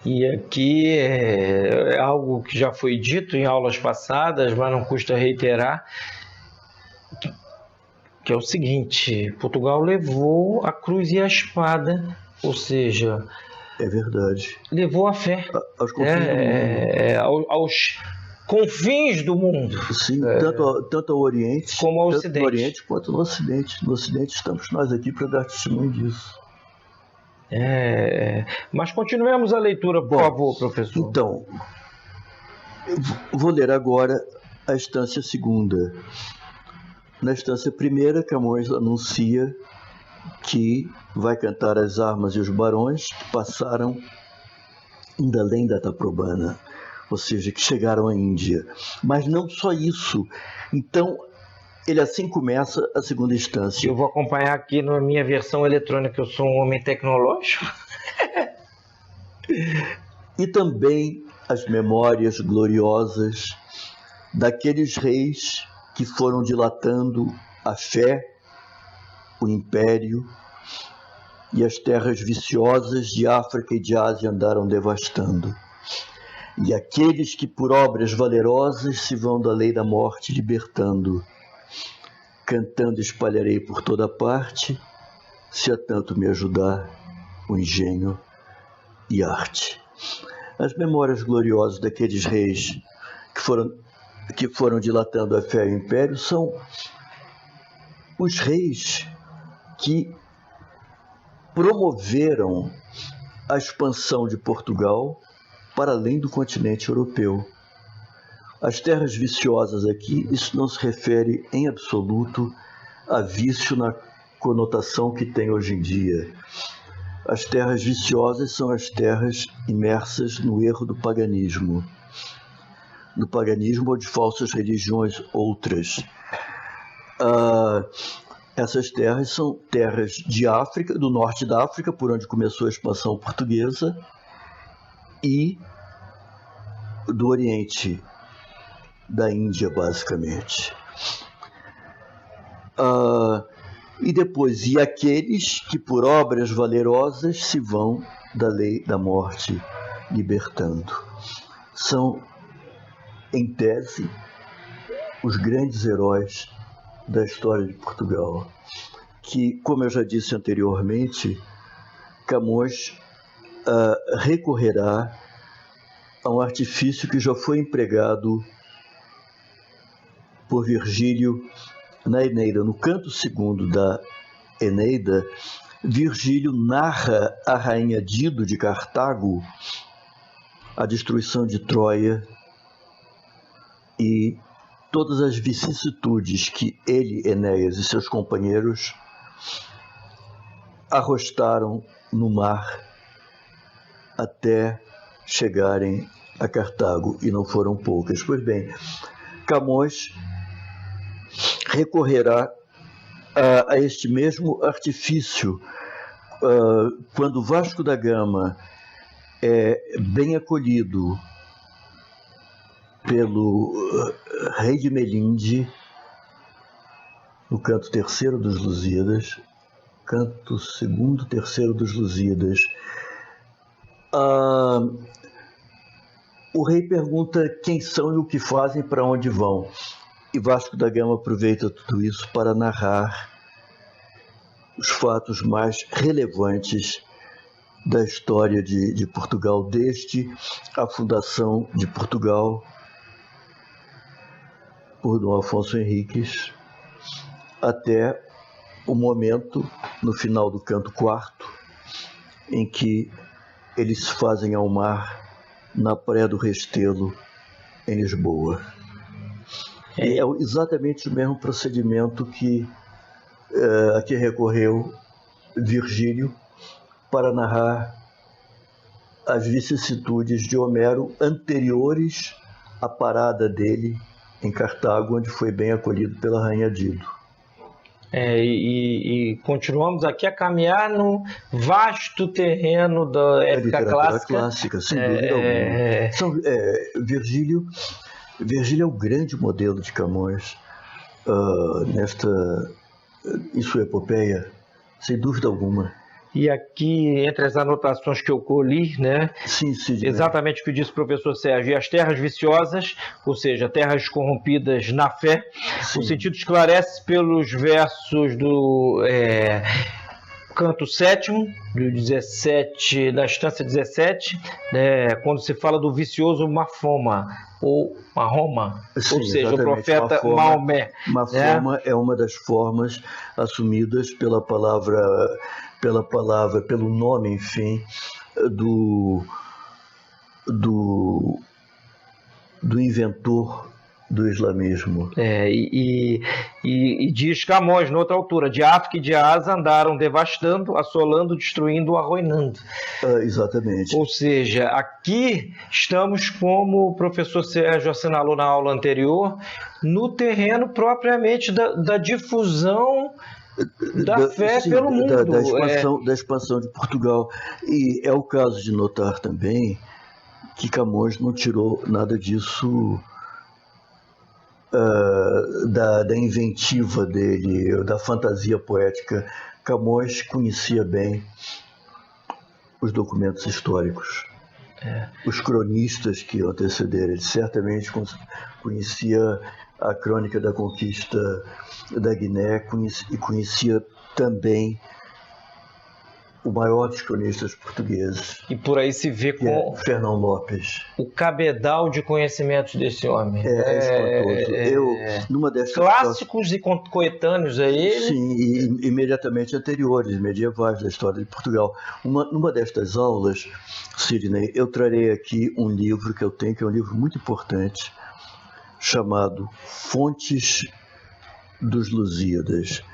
E aqui é algo que já foi dito em aulas passadas, mas não custa reiterar, que é o seguinte: Portugal levou a cruz e a espada, ou seja, É verdade. levou a fé Aos confins do mundo. aos confins do mundo. Sim, tanto ao Oriente, como ao tanto Ocidente. no Oriente quanto no Ocidente. No Ocidente estamos nós aqui para dar testemunho disso. Mas continuemos a leitura, por favor, professor. Então, eu vou ler agora a instância segunda. Na instância primeira, Camões anuncia que vai cantar as armas e os barões que passaram ainda além da Taprobana, ou seja, que chegaram à Índia. Mas não só isso. Então, ele assim começa a segunda instância. Eu vou acompanhar aqui na minha versão eletrônica, eu sou um homem tecnológico. E também as memórias gloriosas daqueles reis que foram dilatando a fé, o império e as terras viciosas de África e de Ásia andaram devastando. E aqueles que por obras valerosas se vão da lei da morte libertando. Cantando espalharei por toda parte, se a tanto me ajudar o engenho e arte. As memórias gloriosas daqueles reis que foram dilatando a fé e o império são os reis que promoveram a expansão de Portugal para além do continente europeu. As terras viciosas aqui, isso não se refere em absoluto a vício na conotação que tem hoje em dia. As terras viciosas são as terras imersas no erro do paganismo ou de falsas religiões outras. Essas terras são terras de África, do norte da África, por onde começou a expansão portuguesa, e do Oriente, da Índia, basicamente. E depois, e aqueles que por obras valerosas se vão da lei da morte libertando. São, em tese, os grandes heróis da história de Portugal, que, como eu já disse anteriormente, Camões recorrerá a um artifício que já foi empregado por Virgílio na Eneida. No canto segundo da Eneida, Virgílio narra a rainha Dido de Cartago, a destruição de Troia e todas as vicissitudes que ele, Enéas e seus companheiros arrostaram no mar até chegarem a Cartago, e não foram poucas. Pois bem, Camões recorrerá a este mesmo artifício quando Vasco da Gama é bem acolhido pelo rei de Melinde no canto terceiro dos Lusíadas, canto segundo, terceiro dos Lusíadas. O rei pergunta quem são e o que fazem, para onde vão. E Vasco da Gama aproveita tudo isso para narrar os fatos mais relevantes da história de Portugal, desde a fundação de Portugal por Dom Afonso Henriques até o momento, no final do canto quarto, em que eles se fazem ao mar na Praia do Restelo, em Lisboa. É exatamente o mesmo procedimento a que recorreu Virgílio para narrar as vicissitudes de Homero anteriores à parada dele em Cartago, onde foi bem acolhido pela rainha Dido. E continuamos aqui a caminhar no vasto terreno da época clássica, sem dúvida alguma. Virgílio é o grande modelo de Camões em sua epopeia, sem dúvida alguma. E aqui, entre as anotações que eu colhi, né, Sim, Sidney. exatamente o que disse o professor Sérgio, e as terras viciosas, ou seja, terras corrompidas na fé, Sim. o sentido esclarece pelos versos do canto 7º, do 17, da instância 17, né, quando se fala do vicioso Mafoma, ou Mahoma, Sim, ou seja, o exatamente. profeta Maomé. Mafoma é uma das formas assumidas pelo nome, enfim, do inventor do islamismo. E diz Camões, noutra altura, de África e de Asa andaram devastando, assolando, destruindo, arruinando. Exatamente. Ou seja, aqui estamos, como o professor Sérgio assinalou na aula anterior, no terreno propriamente da difusão da fé pelo mundo. Da expansão de Portugal. E é o caso de notar também que Camões não tirou nada disso da inventiva dele, da fantasia poética. Camões conhecia bem os documentos históricos, os cronistas que o antecederam. Ele certamente conhecia a crônica da conquista da Guiné e conhecia também o maior dos cronistas portugueses. E por aí se vê com Fernão Lopes. O cabedal de conhecimentos desse homem. Espantoso. Numa destas clássicos e coetâneos a ele. Sim, e imediatamente anteriores, medievais da história de Portugal. Numa destas aulas, Sidney, eu trarei aqui um livro que eu tenho, que é um livro muito importante, chamado Fontes dos Lusíadas.